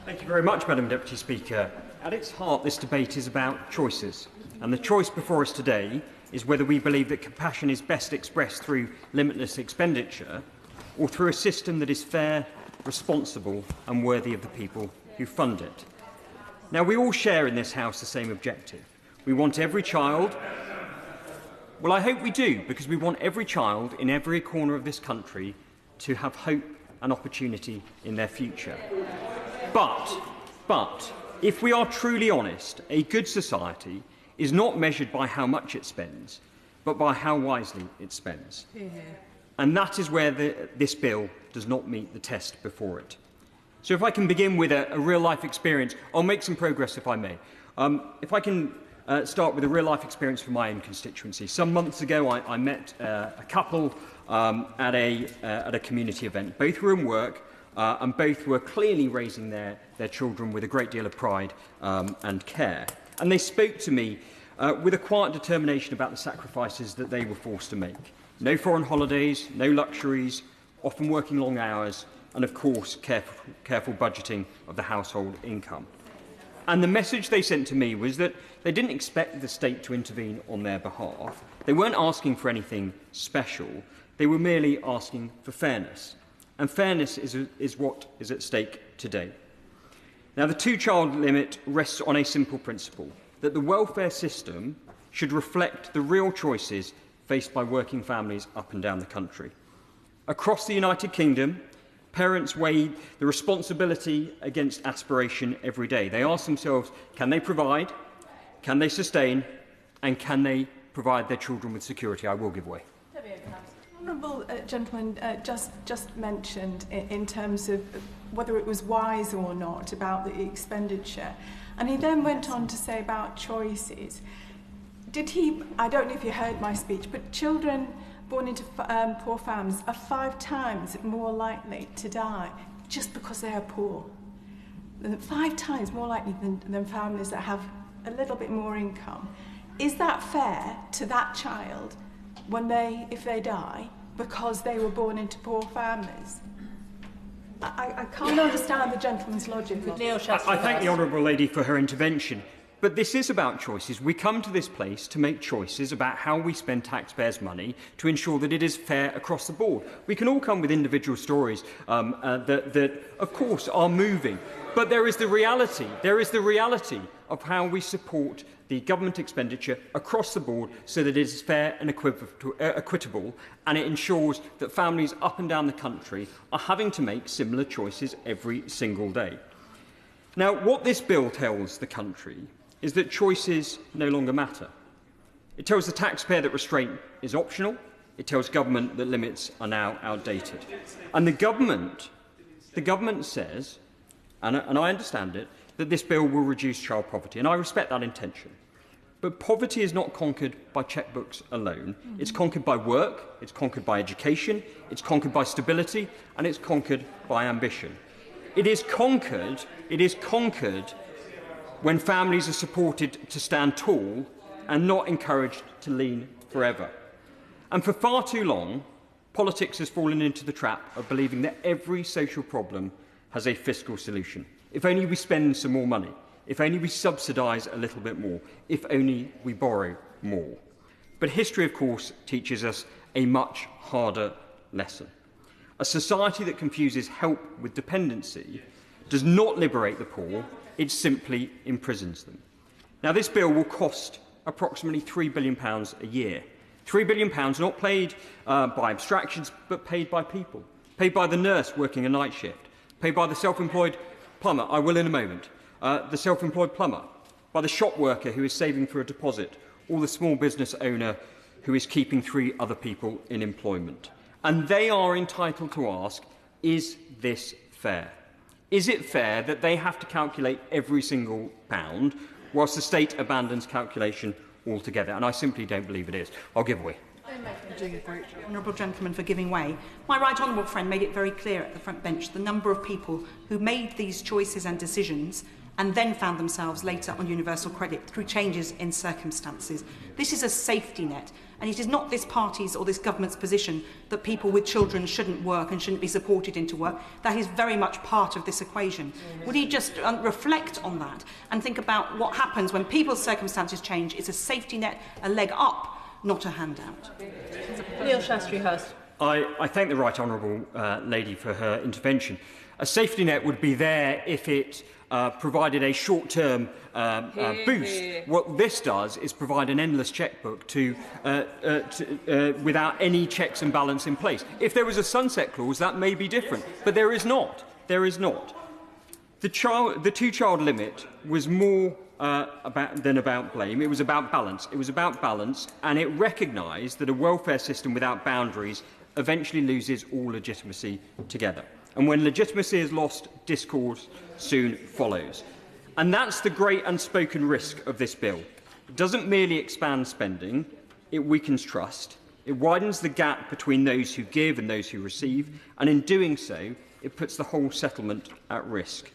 Thank you very much, Madam Deputy Speaker. At its heart, this debate is about choices. And the choice before us today is whether we believe that compassion is best expressed through limitless expenditure or through a system that is fair, responsible and worthy of the people who fund it. Now, we all share in this House the same objective. We want every child... Well, I hope we do, because we want every child in every corner of this country to have hope and opportunity in their future. But, if we are truly honest, a good society is not measured by how much it spends, but by how wisely it spends. And that is where this bill does not meet the test before it. So if I can begin with a real-life experience, I'll make some progress if I may. If I can start with a real-life experience from my own constituency. Some months ago, I met a couple at a community event. Both were in work, and both were clearly raising their children with a great deal of pride and care. And they spoke to me with a quiet determination about the sacrifices that they were forced to make. No foreign holidays, no luxuries, often working long hours, and of course careful budgeting of the household income. And the message they sent to me was that they didn't expect the state to intervene on their behalf. They weren't asking for anything special. They were merely asking for fairness. And fairness is what is at stake today. Now, the two-child limit rests on a simple principle, that the welfare system should reflect the real choices faced by working families up and down the country. Across the United Kingdom, parents weigh the responsibility against aspiration every day. They ask themselves, can they provide, can they sustain, and can they provide their children with security? I will give way. The honourable gentleman just mentioned in terms of whether it was wise or not about the expenditure. And he then went on to say about choices. I don't know if you heard my speech, but children born into poor families are 5 times more likely to die just because they are poor. 5 times more likely than families that have a little bit more income. Is that fair to that child if they die because they were born into poor families? I can't understand the gentleman's logic. Neil Shastri-Hurst. I thank the honourable lady for her intervention. But this is about choices. We come to this place to make choices about how we spend taxpayers' money to ensure that it is fair across the board. We can all come with individual stories that, of course, are moving. But there is the reality. There is the reality of how we support the government expenditure across the board so that it is fair and equitable, and it ensures that families up and down the country are having to make similar choices every single day. Now, what this bill tells the country is that choices no longer matter. It tells the taxpayer that restraint is optional. It tells government that limits are now outdated. And the government says, and I understand it, that this bill will reduce child poverty, and I respect that intention. But poverty is not conquered by chequebooks alone. It's conquered by work, it's conquered by education, it's conquered by stability, and it's conquered by ambition. It is conquered when families are supported to stand tall and not encouraged to lean forever. And for far too long, politics has fallen into the trap of believing that every social problem has a fiscal solution. If only we spend some more money, if only we subsidise a little bit more, if only we borrow more. But history, of course, teaches us a much harder lesson. A society that confuses help with dependency does not liberate the poor, it simply imprisons them. Now, this bill will cost approximately £3 billion a year. £3 billion not paid by abstractions, but paid by people. Paid by the nurse working a night shift. Paid by the self-employed plumber, I will in a moment. The self-employed plumber. By the shop worker who is saving for a deposit. Or the small business owner who is keeping 3 other people in employment. And they are entitled to ask, is this fair? Is it fair that they have to calculate every single pound whilst the state abandons calculation altogether? And I simply don't believe it is. I'll give way. Honourable gentleman for giving way. My right honourable friend made it very clear at the front bench the number of people who made these choices and decisions and then found themselves later on universal credit through changes in circumstances. This is a safety net, And it is not this party's or this government's position that people with children shouldn't work and shouldn't be supported into work. That is very much part of this equation. Would he just reflect on that and think about what happens when people's circumstances change? It's a safety net, a leg up, not a handout. Neil Shastri-Hurst. I thank the Right Honourable lady for her intervention. A safety net would be there if it provided a short-term boost. What this does is provide an endless chequebook without any checks and balance in place. If there was a sunset clause, that may be different, but there is not. There is not. The two-child limit was more than about blame. It was about balance. It was about balance, and it recognised that a welfare system without boundaries eventually loses all legitimacy together. And when legitimacy is lost, discourse soon follows. And that's the great unspoken risk of this bill. It doesn't merely expand spending, it weakens trust, it widens the gap between those who give and those who receive, and in doing so, it puts the whole settlement at risk.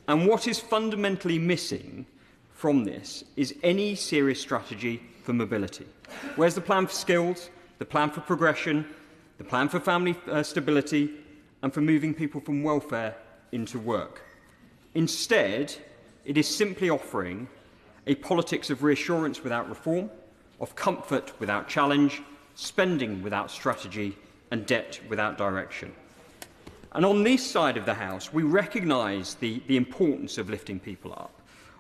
And what is fundamentally missing from this is any serious strategy for mobility. Where's the plan for skills, the plan for progression, the plan for family stability, and for moving people from welfare into work? Instead, it is simply offering a politics of reassurance without reform, of comfort without challenge, spending without strategy, and debt without direction. And on this side of the House, we recognise the importance of lifting people up,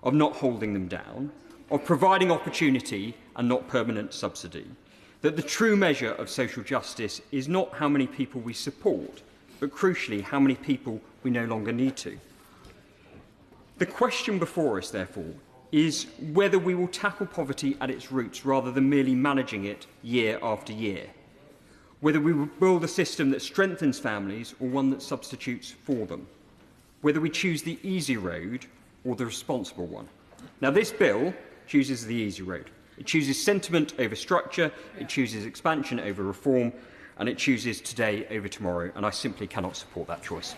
of not holding them down, of providing opportunity and not permanent subsidy, that the true measure of social justice is not how many people we support, but crucially, how many people we no longer need to. The question before us, therefore, is whether we will tackle poverty at its roots rather than merely managing it year after year. Whether we will build a system that strengthens families or one that substitutes for them. Whether we choose the easy road or the responsible one. Now, this bill chooses the easy road. It chooses sentiment over structure, it chooses expansion over reform, and it chooses today over tomorrow, and I simply cannot support that choice.